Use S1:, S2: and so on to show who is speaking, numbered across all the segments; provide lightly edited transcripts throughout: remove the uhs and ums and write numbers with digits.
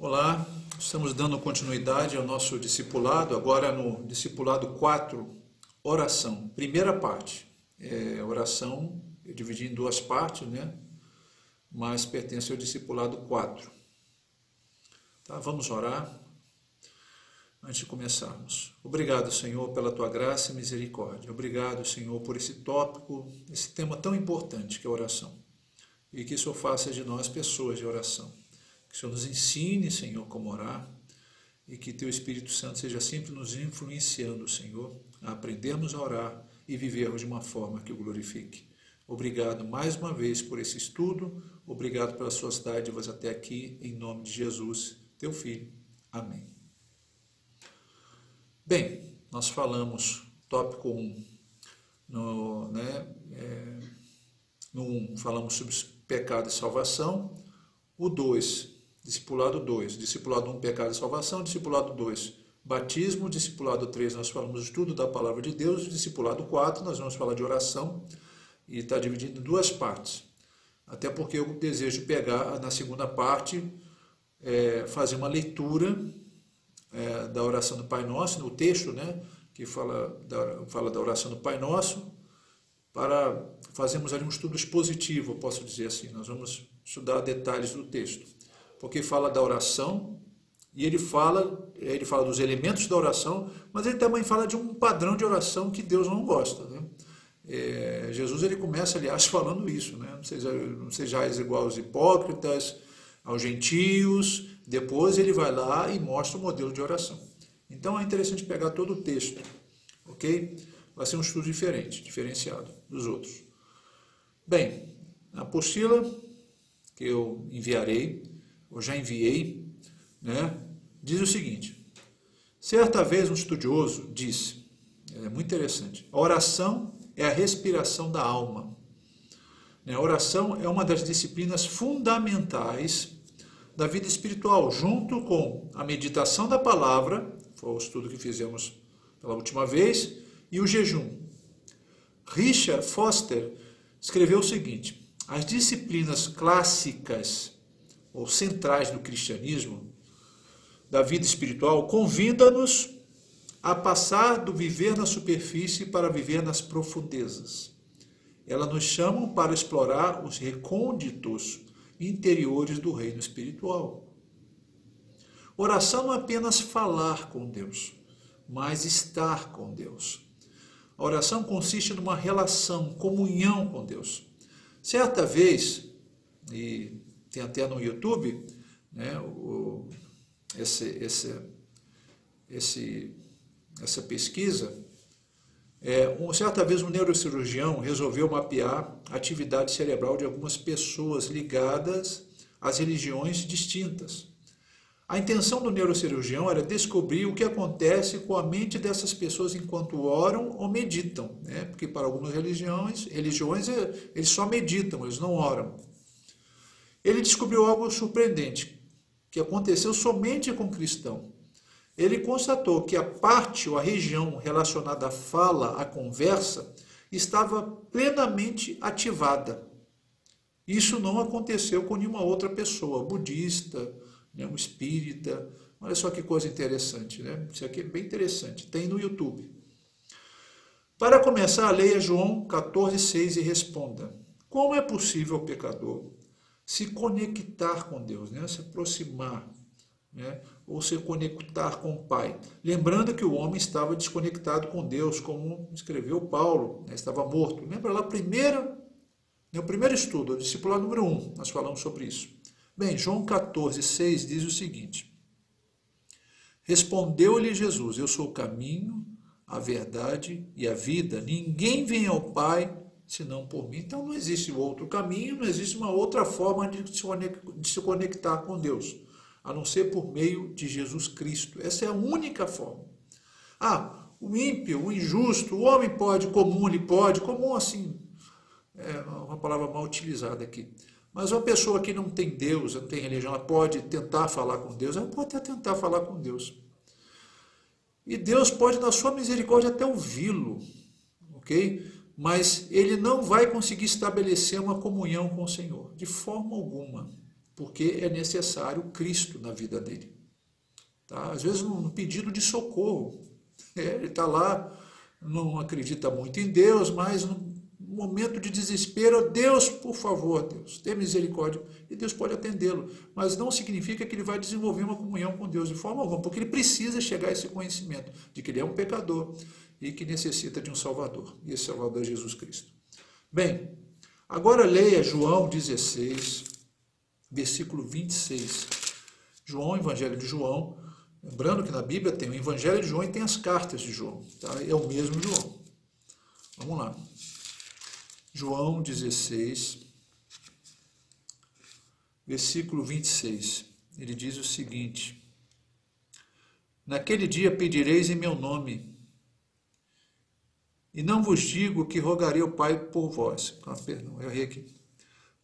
S1: Olá, estamos dando continuidade ao nosso discipulado, agora no discipulado 4, oração. Primeira parte, oração, eu dividi em duas partes, né? Mas pertence ao discipulado 4. Tá, vamos orar antes de começarmos. Obrigado, Senhor, pela tua graça e misericórdia. Obrigado, Senhor, por esse tópico, esse tema tão importante que é a oração. E que o Senhor faça de nós pessoas de oração. Que o Senhor nos ensine, Senhor, como orar, e que Teu Espírito Santo seja sempre nos influenciando, Senhor, a aprendermos a orar e vivermos de uma forma que o glorifique. Obrigado mais uma vez por esse estudo, obrigado pelas suas dádivas até aqui, em nome de Jesus, Teu Filho. Amém. Bem, nós falamos, tópico 1, no 1 falamos sobre pecado e salvação, o 2, discipulado 2, discipulado 1, pecado e salvação, discipulado 2, batismo, discipulado 3, nós falamos estudo da palavra de Deus, discipulado 4, nós vamos falar de oração, e está dividido em duas partes, até porque eu desejo pegar na segunda parte, fazer uma leitura da oração do Pai Nosso, no texto, né, que fala da oração do Pai Nosso, para fazermos ali um estudo expositivo, eu posso dizer assim, nós vamos estudar detalhes do texto, porque fala da oração, e ele fala dos elementos da oração, mas ele também fala de um padrão de oração que Deus não gosta, né? Jesus ele começa, aliás, falando isso, né? Não sejais igual aos hipócritas, aos gentios, depois ele vai lá e mostra o modelo de oração. Então é interessante pegar todo o texto, ok? Vai ser um estudo diferente, diferenciado dos outros. Bem, a apostila que eu já enviei, né, diz o seguinte: certa vez um estudioso disse, é muito interessante, a oração é a respiração da alma. A oração é uma das disciplinas fundamentais da vida espiritual, junto com a meditação da palavra, foi o estudo que fizemos pela última vez, e o jejum. Richard Foster escreveu o seguinte: as disciplinas clássicas ou centrais do cristianismo, da vida espiritual, convida-nos a passar do viver na superfície para viver nas profundezas. Elas nos chamam para explorar os recônditos interiores do reino espiritual. Oração não é apenas falar com Deus, mas estar com Deus. A oração consiste numa relação, comunhão com Deus. Certa vez, e tem até no YouTube, né, essa pesquisa, certa vez um neurocirurgião resolveu mapear a atividade cerebral de algumas pessoas ligadas às religiões distintas. A intenção do neurocirurgião era descobrir o que acontece com a mente dessas pessoas enquanto oram ou meditam, né? Porque para algumas religiões eles só meditam, eles não oram. Ele descobriu algo surpreendente, que aconteceu somente com o cristão. Ele constatou que a parte ou a região relacionada à fala, à conversa, estava plenamente ativada. Isso não aconteceu com nenhuma outra pessoa, budista, né, um espírita. Olha só que coisa interessante, né? Isso aqui é bem interessante, tem no YouTube. Para começar, leia João 14,6 e responda: como é possível ao pecador se conectar com Deus, né? Se aproximar, né? Ou se conectar com o Pai? Lembrando que o homem estava desconectado com Deus, como escreveu Paulo, né? Estava morto. Lembra lá no primeiro estudo, o discipulado número 1, nós falamos sobre isso. Bem, João 14,6 diz o seguinte: respondeu-lhe Jesus: eu sou o caminho, a verdade e a vida. Ninguém vem ao Pai senão por mim. Então não existe outro caminho, não existe uma outra forma de se conectar com Deus, a não ser por meio de Jesus Cristo. Essa é a única forma. O ímpio, o injusto, o homem pode, comum, ele pode, comum assim, é uma palavra mal utilizada aqui. Mas uma pessoa que não tem Deus, não tem religião, ela pode tentar falar com Deus, ela pode até tentar falar com Deus. E Deus pode, na sua misericórdia, até ouvi-lo, ok? Mas ele não vai conseguir estabelecer uma comunhão com o Senhor, de forma alguma. porque é necessário Cristo na vida dele. Tá? Às vezes no pedido de socorro. Ele está lá, não acredita muito em Deus, mas no momento de desespero, Deus, por favor, Deus, tenha misericórdia, e Deus pode atendê-lo. Mas não significa que ele vai desenvolver uma comunhão com Deus de forma alguma, porque ele precisa chegar a esse conhecimento de que ele é um pecador e que necessita de um Salvador. E esse Salvador é Jesus Cristo. Bem, agora leia João 16, versículo 26. João, Evangelho de João. Lembrando que na Bíblia tem o Evangelho de João e tem as cartas de João. Tá? É o mesmo João. Vamos lá. João 16, versículo 26. Ele diz o seguinte: naquele dia pedireis em meu nome, e não vos digo que rogarei ao Pai por vós. Perdão, eu errei aqui.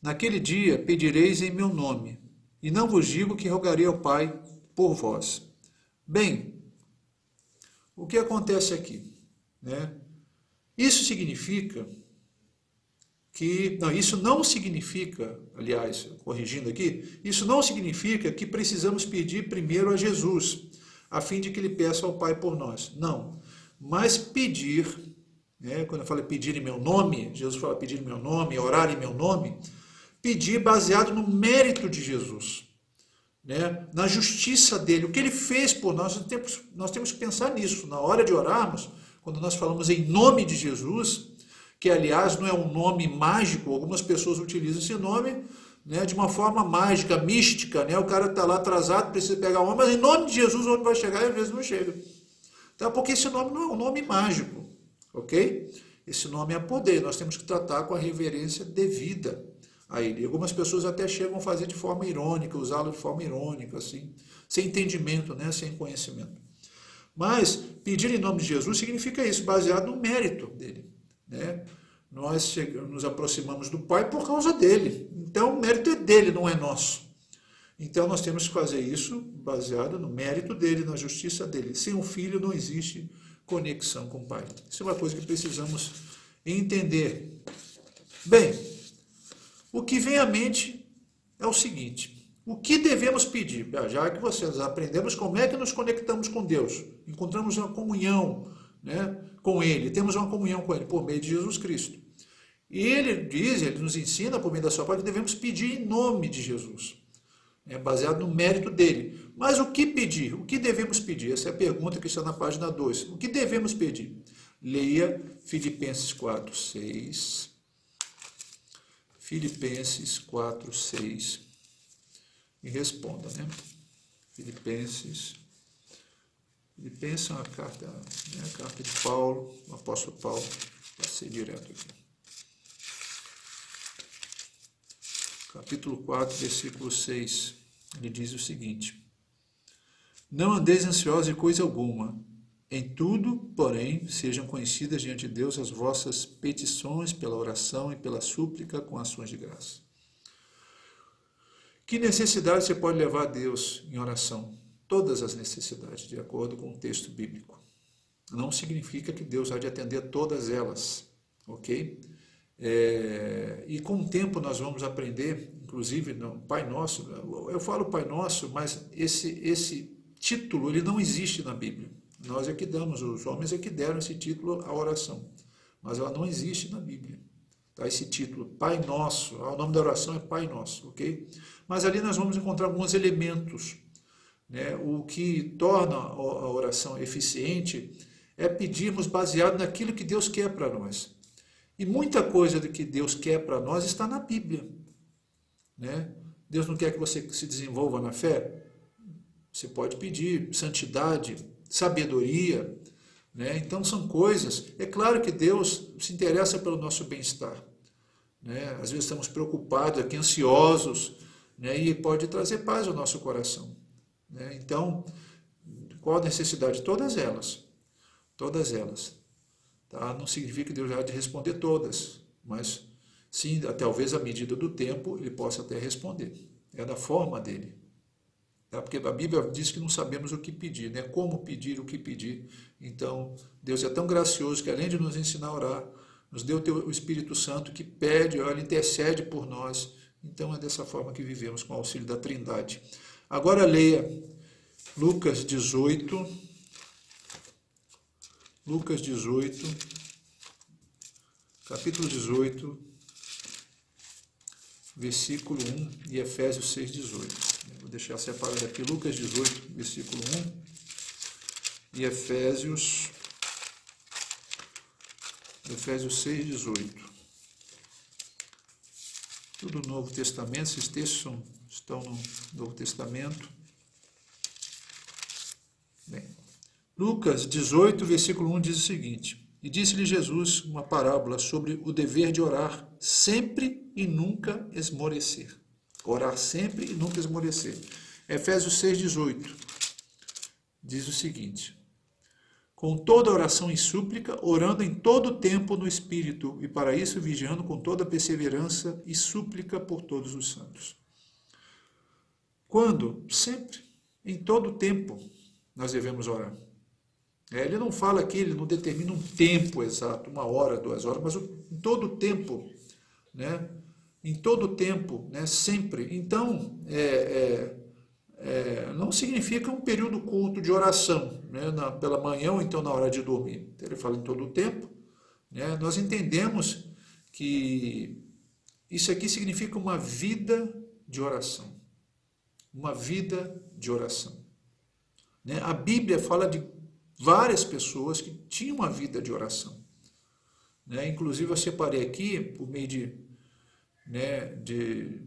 S1: Naquele dia pedireis em meu nome, e não vos digo que rogarei ao Pai por vós. Bem, o que acontece aqui? Né? Isso significa que... Não, isso não significa, aliás, corrigindo aqui, isso não significa que precisamos pedir primeiro a Jesus, a fim de que ele peça ao Pai por nós. Não, mas pedir, né, quando eu falo pedir em meu nome, Jesus fala pedir em meu nome, orar em meu nome, pedir baseado no mérito de Jesus. Né, na justiça dele, o que ele fez por nós, nós temos que pensar nisso. Na hora de orarmos, quando nós falamos em nome de Jesus, que aliás não é um nome mágico, algumas pessoas utilizam esse nome, né, de uma forma mágica, mística, né, o cara está lá atrasado, precisa pegar um, mas em nome de Jesus onde vai chegar e às vezes não chega. Então, porque esse nome não é um nome mágico, ok? Esse nome é poder, nós temos que tratar com a reverência devida a ele. E algumas pessoas até chegam a fazer de forma irônica, usá-lo de forma irônica, assim, sem entendimento, né, sem conhecimento. Mas pedir em nome de Jesus significa isso, baseado no mérito dele. Né? Nós nos aproximamos do Pai por causa dele. Então o mérito é dele, não é nosso. Então nós temos que fazer isso baseado no mérito dele, na justiça dele. Sem o Filho não existe conexão com o Pai. Isso é uma coisa que precisamos entender. Bem, o que vem à mente é o seguinte: o que devemos pedir? Já que vocês aprendemos como é que nos conectamos com Deus, encontramos uma comunhão, né, com Ele, temos uma comunhão com Ele por meio de Jesus Cristo. E Ele nos ensina por meio da sua palavra que devemos pedir em nome de Jesus, baseado no mérito dele. Mas o que pedir? O que devemos pedir? Essa é a pergunta que está na página 2. O que devemos pedir? Leia Filipenses 4, 6. Filipenses 4, 6. E responda, né? Filipenses é uma carta, né? A carta de Paulo, o apóstolo Paulo. Passei direto aqui. Capítulo 4, versículo 6. Ele diz o seguinte: não andeis ansiosos de coisa alguma. Em tudo, porém, sejam conhecidas diante de Deus as vossas petições pela oração e pela súplica com ações de graça. Que necessidade você pode levar a Deus em oração? Todas as necessidades, de acordo com o texto bíblico. Não significa que Deus há de atender todas elas, ok? E com o tempo nós vamos aprender, inclusive no Pai Nosso. Eu falo Pai Nosso, mas esse título ele não existe na Bíblia. Nós é que damos, os homens é que deram esse título à oração, mas ela não existe na Bíblia. Tá? Esse título, Pai Nosso, o nome da oração é Pai Nosso, ok? Mas ali nós vamos encontrar alguns elementos, né? O que torna a oração eficiente é pedirmos baseado naquilo que Deus quer para nós. E muita coisa do que Deus quer para nós está na Bíblia, né? Deus não quer que você se desenvolva na fé? Você pode pedir santidade, sabedoria, né? Então são coisas, é claro que Deus se interessa pelo nosso bem-estar, né? Às vezes estamos preocupados aqui, ansiosos, né? E pode trazer paz ao nosso coração, né? Então, qual a necessidade? Todas elas, tá? Não significa que Deus já há de responder todas, mas sim, talvez à medida do tempo ele possa até responder, é da forma dele. Porque a Bíblia diz que não sabemos o que pedir, né? Como pedir, o que pedir. Então, Deus é tão gracioso que além de nos ensinar a orar, nos deu o Espírito Santo que pede, ele intercede por nós Então é dessa forma que vivemos, com o auxílio da Trindade. Agora leia Lucas 18, capítulo 18, versículo 1 e Efésios 6, 18. Vou deixar separado aqui Lucas 18, versículo 1 e Efésios 6, 18. Tudo no Novo Testamento, esses textos estão no Novo Testamento. Bem, Lucas 18, versículo 1 diz o seguinte: E disse-lhe Jesus uma parábola sobre o dever de orar sempre e nunca esmorecer. Orar sempre e nunca esmorecer. Efésios 6, 18 diz o seguinte: Com toda oração e súplica, orando em todo o tempo no Espírito, e para isso vigiando com toda perseverança e súplica por todos os santos. Quando? Sempre. Em todo o tempo nós devemos orar. Ele não fala aqui, ele não determina um tempo exato, 1 hora, 2 horas, mas em todo o tempo, né? Em todo o tempo, né? Sempre. Então, não significa um período curto de oração, né? Pela manhã ou então na hora de dormir. Ele fala em todo o tempo, né? Nós entendemos que isso aqui significa uma vida de oração. Uma vida de oração. Né? A Bíblia fala de várias pessoas que tinham uma vida de oração. Né? Inclusive eu separei aqui, por meio de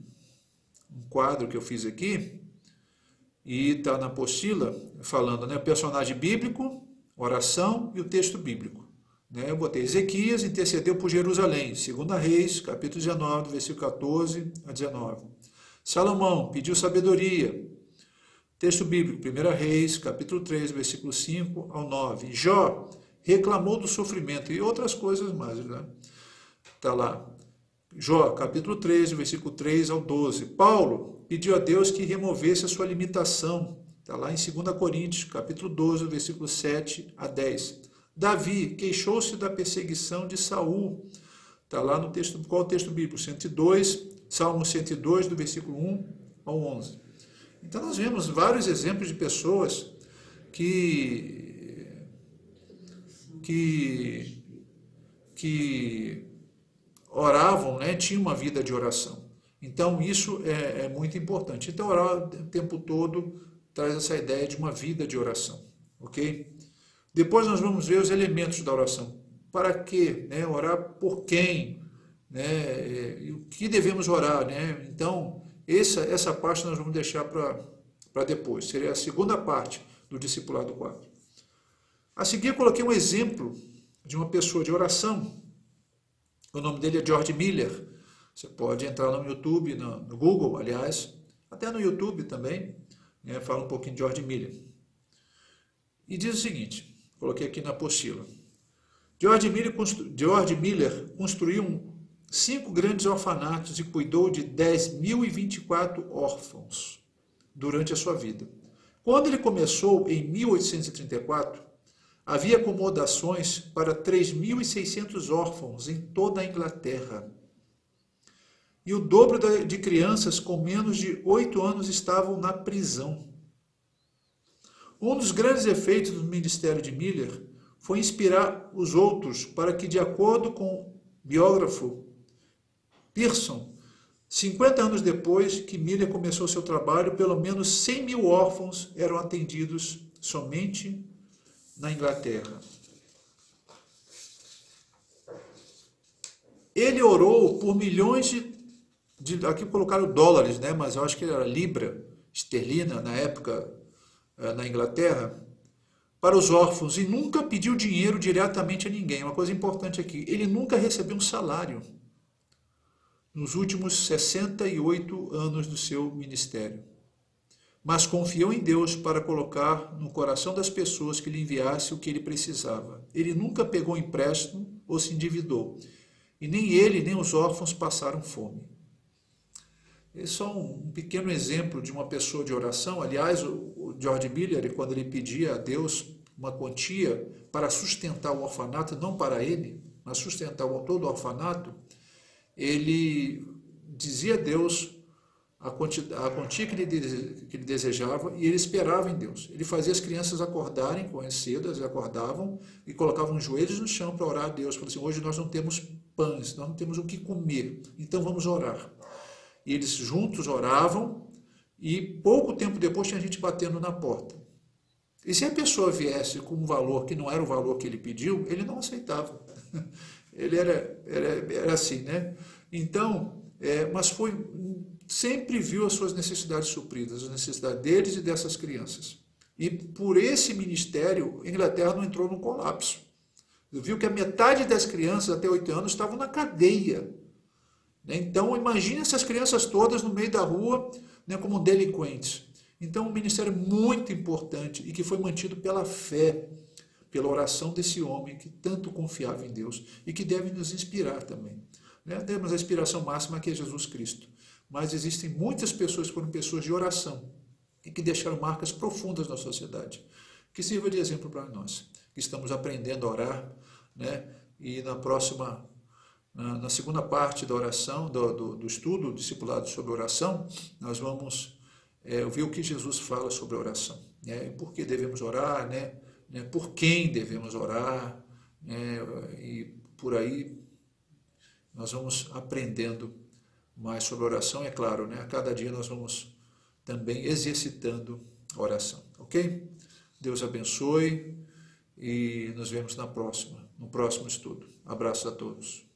S1: um quadro que eu fiz aqui, e está na apostila falando, né, personagem bíblico, oração e o texto bíblico. Né? Eu botei Ezequias intercedeu por Jerusalém, 2 Reis, capítulo 19, versículo 14 a 19. Salomão pediu sabedoria. Texto bíblico, 1 Reis, capítulo 3, versículo 5 ao 9. Jó reclamou do sofrimento e outras coisas mais. Né? Está lá. Jó, capítulo 3, versículo 3 ao 12. Paulo pediu a Deus que removesse a sua limitação. Está lá em 2 Coríntios, capítulo 12, versículo 7 a 10. Davi queixou-se da perseguição de Saul. Está lá no texto, qual é o texto bíblico? 102, Salmo 102, do versículo 1 ao 11. Então nós vemos vários exemplos de pessoas que oravam, né, tinham uma vida de oração. Então isso é muito importante. Então orar o tempo todo traz essa ideia de uma vida de oração, ok? Depois nós vamos ver os elementos da oração. Para quê? Né? Orar por quem? Né? E o que devemos orar? Né? Então essa parte nós vamos deixar para depois. Seria a segunda parte do discipulado 4. A seguir eu coloquei um exemplo de uma pessoa de oração. O nome dele é George Miller. Você pode entrar no YouTube, no Google, aliás, até no YouTube também, né? Fala um pouquinho de George Miller. E diz o seguinte, coloquei aqui na apostila. George Miller construiu 5 grandes orfanatos e cuidou de 10.024 órfãos durante a sua vida. Quando ele começou, em 1834, havia acomodações para 3.600 órfãos em toda a Inglaterra. E o dobro de crianças com menos de 8 anos estavam na prisão. Um dos grandes efeitos do ministério de Miller foi inspirar os outros para que, de acordo com o biógrafo Pearson, 50 anos depois que Miller começou seu trabalho, pelo menos 100.000 órfãos eram atendidos somente na Inglaterra. Ele orou por milhões aqui colocaram dólares, né? Mas eu acho que era libra esterlina na época na Inglaterra, para os órfãos, e nunca pediu dinheiro diretamente a ninguém. Uma coisa importante aqui, ele nunca recebeu um salário nos últimos 68 anos do seu ministério, mas confiou em Deus para colocar no coração das pessoas que lhe enviasse o que ele precisava. Ele nunca pegou empréstimo ou se endividou, e nem ele nem os órfãos passaram fome. Esse é só um pequeno exemplo de uma pessoa de oração. Aliás, o George Miller, quando ele pedia a Deus uma quantia para sustentar o orfanato, não para ele, mas sustentar todo o orfanato, ele dizia a Deus a quantia que ele desejava e ele esperava em Deus. Ele fazia as crianças acordarem com cedo, elas acordavam e colocavam os joelhos no chão para orar a Deus. Falavam assim, hoje nós não temos pães, nós não temos o que comer, então vamos orar. E eles juntos oravam e pouco tempo depois tinha gente batendo na porta. E se a pessoa viesse com um valor que não era o valor que ele pediu, ele não aceitava. Ele era assim, né? Então, mas sempre viu as suas necessidades supridas, as necessidades deles e dessas crianças. E por esse ministério, a Inglaterra não entrou num colapso. Viu que a metade das crianças até 8 anos estavam na cadeia. Então, imagine essas crianças todas no meio da rua, né, como delinquentes. Então, um ministério muito importante e que foi mantido pela fé, pela oração desse homem que tanto confiava em Deus e que deve nos inspirar também. Né? Temos a inspiração máxima que é Jesus Cristo, mas existem muitas pessoas que foram pessoas de oração e que deixaram marcas profundas na sociedade, que sirva de exemplo para nós, que estamos aprendendo a orar, né? E na segunda parte da oração, do estudo discipulado sobre oração, nós vamos ver o que Jesus fala sobre a oração, né? Por que devemos orar, né? Por quem devemos orar, né? E por aí nós vamos aprendendo mais sobre a oração, é claro, né? A cada dia nós vamos também exercitando a oração, ok? Deus abençoe e nos vemos no próximo estudo. Abraços a todos.